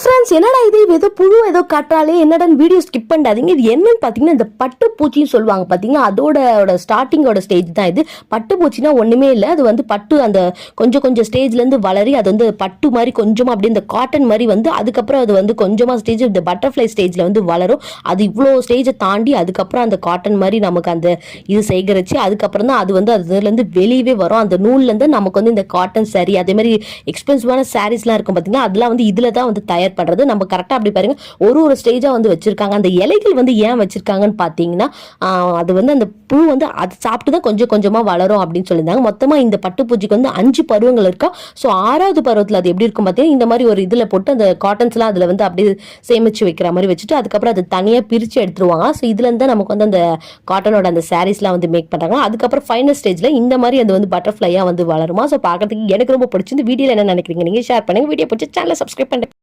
Friends, என்னடா இது ஏதோ புழு ஏதோ காட்டாலே என்னடா வீடியோ ஸ்கிப் பண்ணாதீங்க. இது என்னன்னு பார்த்தீங்கன்னா இந்த பட்டுப்பூச்சின்னு சொல்லுவாங்க பார்த்தீங்கன்னா, அதோட ஸ்டார்டிங்கோட ஸ்டேஜ் தான் இது. பட்டுப்பூச்சினா ஒன்றுமே இல்லை, அது வந்து பட்டு அந்த கொஞ்சம் கொஞ்சம் ஸ்டேஜ்லேருந்து வளரி அது வந்து பட்டு மாதிரி கொஞ்சமாக அப்படியே இந்த காட்டன் மாதிரி வந்து அதுக்கப்புறம் அது வந்து கொஞ்சமாக ஸ்டேஜ் இந்த பட்டர்ஃப்ளை ஸ்டேஜில் வந்து வளரும். அது இவ்வளோ ஸ்டேஜை தாண்டி அதுக்கப்புறம் அந்த காட்டன் மாதிரி நமக்கு அந்த இது சேகரித்து அதுக்கப்புறம் தான் அது வந்து அதுலேருந்து வெளியவே வரும். அந்த நூல்லேருந்து நமக்கு வந்து இந்த காட்டன் சாரீ அதே மாதிரி எக்ஸ்பென்சிவான சாரீஸ்லாம் இருக்கும் பார்த்தீங்கன்னா, அதெல்லாம் வந்து இதில் தான் வந்து தயார் பண்றது. நம்ம கரெக்டா அப்படி பாருங்க ஒரு ஸ்டேஜா வந்து வச்சிருக்காங்க. அந்த இலைகள் வந்து ஏன் வச்சிருக்காங்கன்னு பாத்தீங்கன்னா, அது வந்து அந்த பூ வந்து அது சாப்பிட்டு தான் கொஞ்சம் கொஞ்சமா வளரும் அப்படின்னு சொல்லியிருந்தாங்க. மொத்தமா இந்த பட்டுப்பூச்சிக்கு வந்து 5 பருவங்கள் இருக்கா. ஸோ 6வது பருவத்தில் அது எப்படி இருக்கும் பார்த்தீங்கன்னா, இந்த மாதிரி ஒரு இதில் போட்டு அந்த காட்டன்ஸ்லாம் அதில் வந்து அப்படியே சேமிச்சு வைக்கிற மாதிரி வச்சுட்டு அதுக்கப்புறம் அது தனியாக பிரித்து எடுத்துருவாங்க. ஸோ இதுலேருந்து தான் நமக்கு வந்து அந்த காட்டனோட அந்த சாரீஸ்லாம் வந்து மேக் பண்ணுறாங்க. அதுக்கப்புறம் ஃபைனல் ஸ்டேஜில் இந்த மாதிரி அது வந்து பட்டர்ஃப்ளையாக வந்து வளருமா. ஸோ பார்க்கறதுக்கு எனக்கு ரொம்ப பிடிச்சி. இந்த வீடியோவில் என்ன நினைக்கிறீங்க நீங்கள் ஷேர் பண்ணுங்க. வீடியோ பிடிச்சி சேனலை சப்ஸ்கிரைப் பண்ணுங்க.